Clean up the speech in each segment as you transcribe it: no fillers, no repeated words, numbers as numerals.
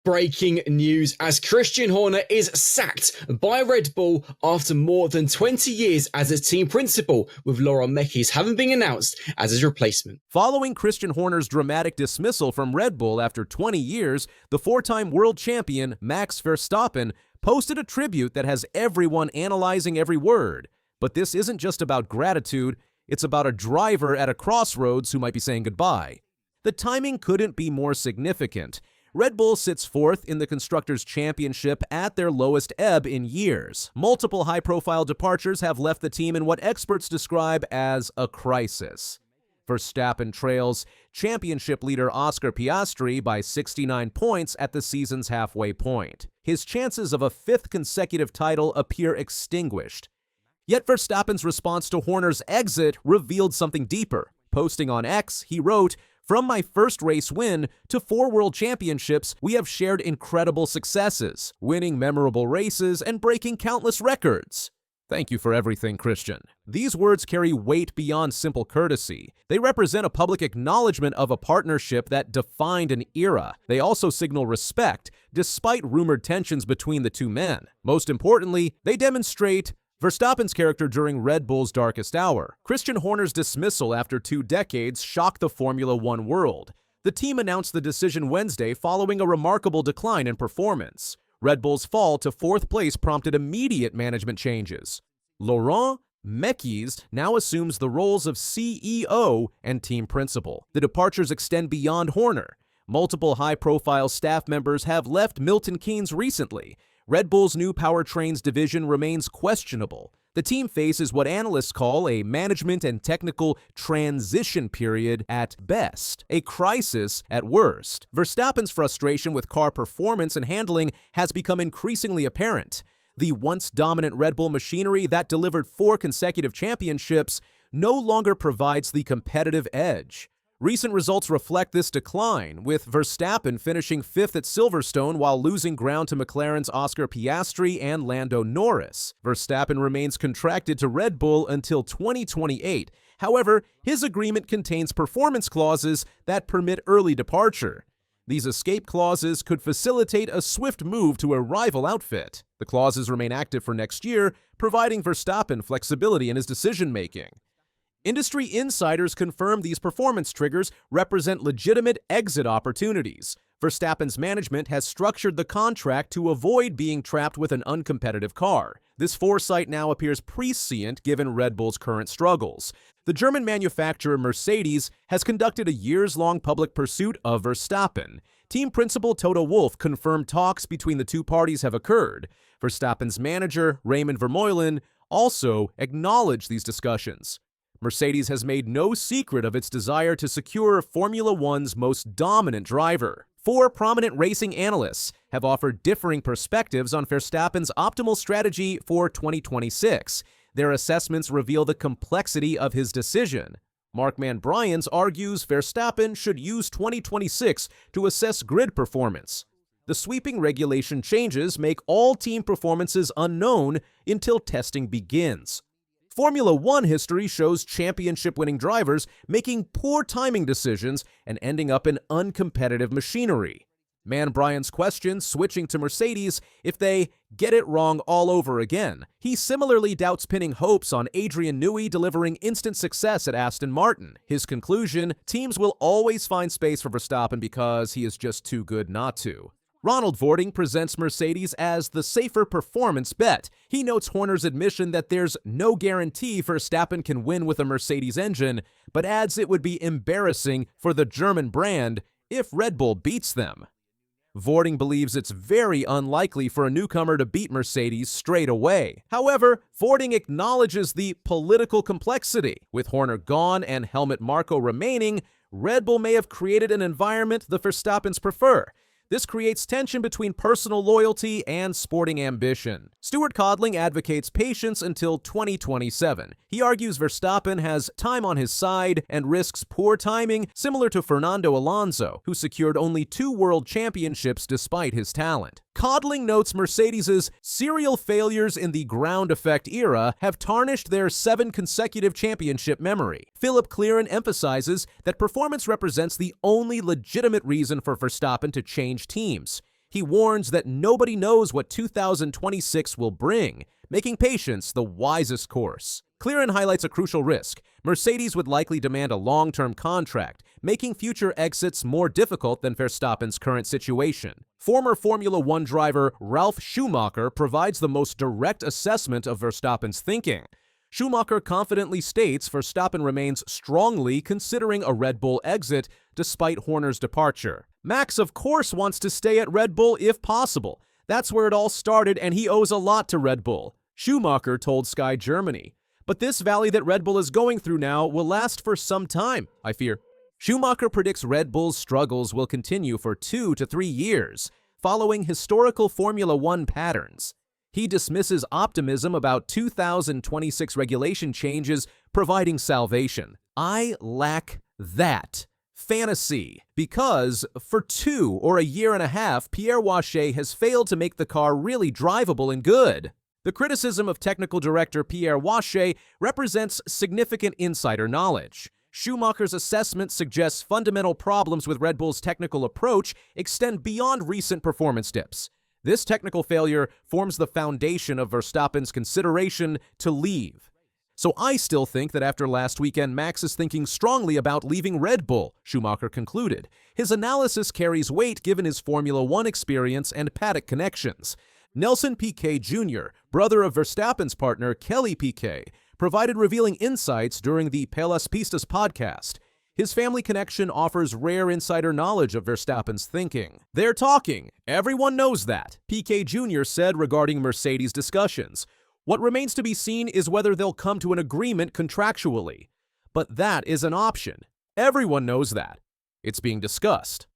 Breaking news as Christian Horner is sacked by Red Bull after more than 20 years as its team principal, with Laurent Mekies having been announced as his replacement. Following Christian Horner's dramatic dismissal from Red Bull after 20 years, the four-time world champion Max Verstappen posted a tribute that has everyone analyzing every word. But this isn't just about gratitude, it's about a driver at a crossroads who might be saying goodbye. The timing couldn't be more significant. Red Bull sits fourth in the Constructors' Championship at their lowest ebb in years. Multiple high-profile departures have left the team in what experts describe as a crisis. Verstappen trails championship leader Oscar Piastri by 69 points at the season's halfway point. His chances of a fifth consecutive title appear extinguished. Yet Verstappen's response to Horner's exit revealed something deeper. Posting on X, he wrote, "From my first race win to 4 world championships, we have shared incredible successes, winning memorable races and breaking countless records. Thank you for everything, Christian." These words carry weight beyond simple courtesy. They represent a public acknowledgement of a partnership that defined an era. They also signal respect, despite rumored tensions between the two men. Most importantly, they demonstrate Verstappen's character during Red Bull's darkest hour. Christian Horner's dismissal after 2 decades shocked the Formula One world. The team announced the decision Wednesday following a remarkable decline in performance. Red Bull's fall to 4th place prompted immediate management changes. Laurent Mekies now assumes the roles of CEO and team principal. The departures extend beyond Horner. Multiple high-profile staff members have left Milton Keynes recently. Red Bull's new powertrains division remains questionable. The team faces what analysts call a management and technical transition period at best, a crisis at worst. Verstappen's frustration with car performance and handling has become increasingly apparent. The once dominant Red Bull machinery that delivered 4 consecutive championships no longer provides the competitive edge. Recent results reflect this decline, with Verstappen finishing 5th at Silverstone while losing ground to McLaren's Oscar Piastri and Lando Norris. Verstappen remains contracted to Red Bull until 2028. However, his agreement contains performance clauses that permit early departure. These escape clauses could facilitate a swift move to a rival outfit. The clauses remain active for next year, providing Verstappen flexibility in his decision-making. Industry insiders confirm these performance triggers represent legitimate exit opportunities. Verstappen's management has structured the contract to avoid being trapped with an uncompetitive car. This foresight now appears prescient given Red Bull's current struggles. The German manufacturer Mercedes has conducted a years-long public pursuit of Verstappen. Team principal Toto Wolff confirmed talks between the two parties have occurred. Verstappen's manager, Raymond Vermeulen, also acknowledged these discussions. Mercedes has made no secret of its desire to secure Formula One's most dominant driver. 4 prominent racing analysts have offered differing perspectives on Verstappen's optimal strategy for 2026. Their assessments reveal the complexity of his decision. Mark Bryans argues Verstappen should use 2026 to assess grid performance. The sweeping regulation changes make all team performances unknown until testing begins. Formula One history shows championship-winning drivers making poor timing decisions and ending up in uncompetitive machinery. Bryans questions switching to Mercedes if they get it wrong all over again. He similarly doubts pinning hopes on Adrian Newey delivering instant success at Aston Martin. His conclusion, teams will always find space for Verstappen because he is just too good not to. Ronald Vording presents Mercedes as the safer performance bet. He notes Horner's admission that there's no guarantee Verstappen can win with a Mercedes engine, but adds it would be embarrassing for the German brand if Red Bull beats them. Vording believes it's very unlikely for a newcomer to beat Mercedes straight away. However, Vording acknowledges the political complexity. With Horner gone and Helmut Marko remaining, Red Bull may have created an environment the Verstappens prefer. This creates tension between personal loyalty and sporting ambition. Stuart Codling advocates patience until 2027. He argues Verstappen has time on his side and risks poor timing, similar to Fernando Alonso, who secured only 2 world championships despite his talent. Codling notes Mercedes' serial failures in the ground effect era have tarnished their 7 consecutive championship memory. Philip Clearen emphasizes that performance represents the only legitimate reason for Verstappen to change teams. He warns that nobody knows what 2026 will bring, making patience the wisest course. Clearin highlights a crucial risk. Mercedes would likely demand a long-term contract, making future exits more difficult than Verstappen's current situation. Former Formula One driver Ralf Schumacher provides the most direct assessment of Verstappen's thinking. Schumacher confidently states Verstappen remains strongly considering a Red Bull exit despite Horner's departure. Max, of course, wants to stay at Red Bull if possible. That's where it all started, and he owes a lot to Red Bull, Schumacher told Sky Germany. But this valley that Red Bull is going through now will last for some time, I fear. Schumacher predicts Red Bull's struggles will continue for 2 to 3 years, following historical Formula One patterns. He dismisses optimism about 2026 regulation changes providing salvation. I lack that fantasy because for 2 or a year and a half, Pierre Wache has failed to make the car really drivable and good. The criticism of technical director Pierre Wache represents significant insider knowledge. Schumacher's assessment suggests fundamental problems with Red Bull's technical approach extend beyond recent performance dips. This technical failure forms the foundation of Verstappen's consideration to leave. So I still think that after last weekend, Max is thinking strongly about leaving Red Bull, Schumacher concluded. His analysis carries weight given his Formula One experience and paddock connections. Nelson Piquet Jr., brother of Verstappen's partner Kelly Piquet, provided revealing insights during the Pelas Pistas podcast. His family connection offers rare insider knowledge of Verstappen's thinking. They're talking. Everyone knows that, Piquet Jr. said regarding Mercedes discussions. What remains to be seen is whether they'll come to an agreement contractually. But that is an option. Everyone knows that. It's being discussed.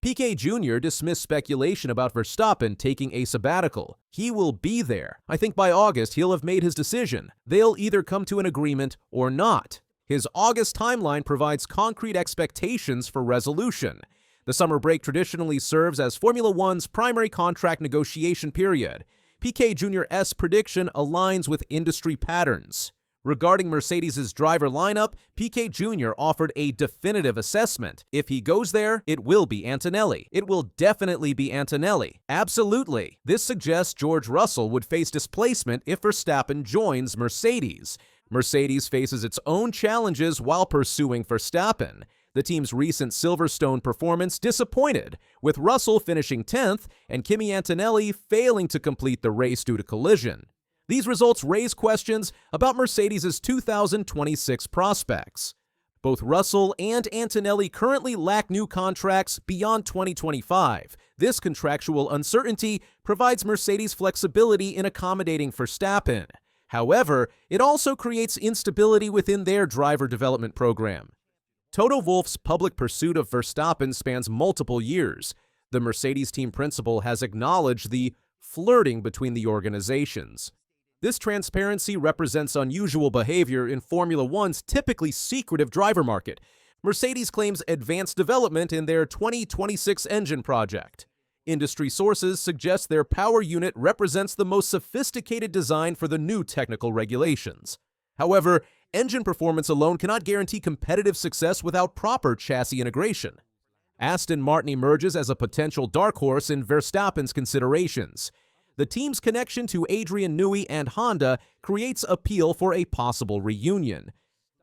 Piquet Jr. dismissed speculation about Verstappen taking a sabbatical. He will be there. I think by August he'll have made his decision. They'll either come to an agreement or not. His August timeline provides concrete expectations for resolution. The summer break traditionally serves as Formula One's primary contract negotiation period. Piquet Jr.'s prediction aligns with industry patterns. Regarding Mercedes' driver lineup, Piquet Jr. offered a definitive assessment. If he goes there, it will be Antonelli. It will definitely be Antonelli. Absolutely. This suggests George Russell would face displacement if Verstappen joins Mercedes. Mercedes faces its own challenges while pursuing Verstappen. The team's recent Silverstone performance disappointed, with Russell finishing 10th and Kimi Antonelli failing to complete the race due to collision. These results raise questions about Mercedes' 2026 prospects. Both Russell and Antonelli currently lack new contracts beyond 2025. This contractual uncertainty provides Mercedes flexibility in accommodating Verstappen. However, it also creates instability within their driver development program. Toto Wolff's public pursuit of Verstappen spans multiple years. The Mercedes team principal has acknowledged the flirting between the organizations. This transparency represents unusual behavior in Formula One's typically secretive driver market. Mercedes claims advanced development in their 2026 engine project. Industry sources suggest their power unit represents the most sophisticated design for the new technical regulations. However, engine performance alone cannot guarantee competitive success without proper chassis integration. Aston Martin emerges as a potential dark horse in Verstappen's considerations. The team's connection to Adrian Newey and Honda creates appeal for a possible reunion.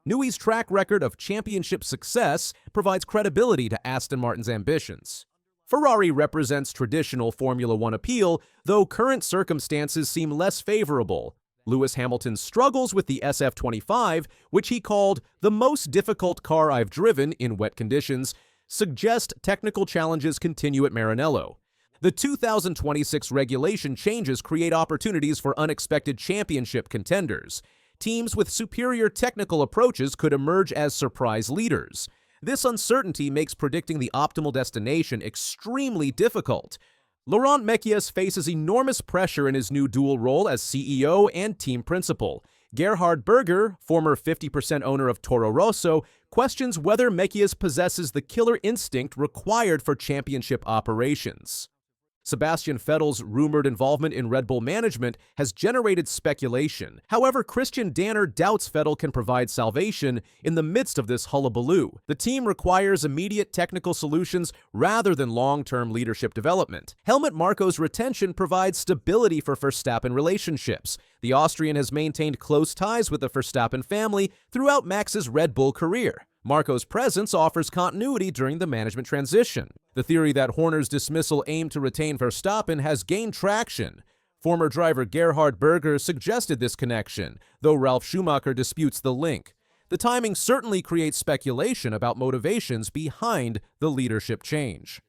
Newey's track record of championship success provides credibility to Aston Martin's ambitions. Ferrari represents traditional Formula One appeal, though current circumstances seem less favorable. Lewis Hamilton struggles with the SF25, which he called the most difficult car I've driven in wet conditions, suggest technical challenges continue at Maranello. The 2026 regulation changes create opportunities for unexpected championship contenders. Teams with superior technical approaches could emerge as surprise leaders. This uncertainty makes predicting the optimal destination extremely difficult. Laurent Mekies faces enormous pressure in his new dual role as CEO and team principal. Gerhard Berger, former 50% owner of Toro Rosso, questions whether Mekies possesses the killer instinct required for championship operations. Sebastian Vettel's rumored involvement in Red Bull management has generated speculation. However, Christian Danner doubts Vettel can provide salvation in the midst of this hullabaloo. The team requires immediate technical solutions rather than long-term leadership development. Helmut Marko's retention provides stability for Verstappen relationships. The Austrian has maintained close ties with the Verstappen family throughout Max's Red Bull career. Marko's presence offers continuity during the management transition. The theory that Horner's dismissal aimed to retain Verstappen has gained traction. Former driver Gerhard Berger suggested this connection, though Ralf Schumacher disputes the link. The timing certainly creates speculation about motivations behind the leadership change.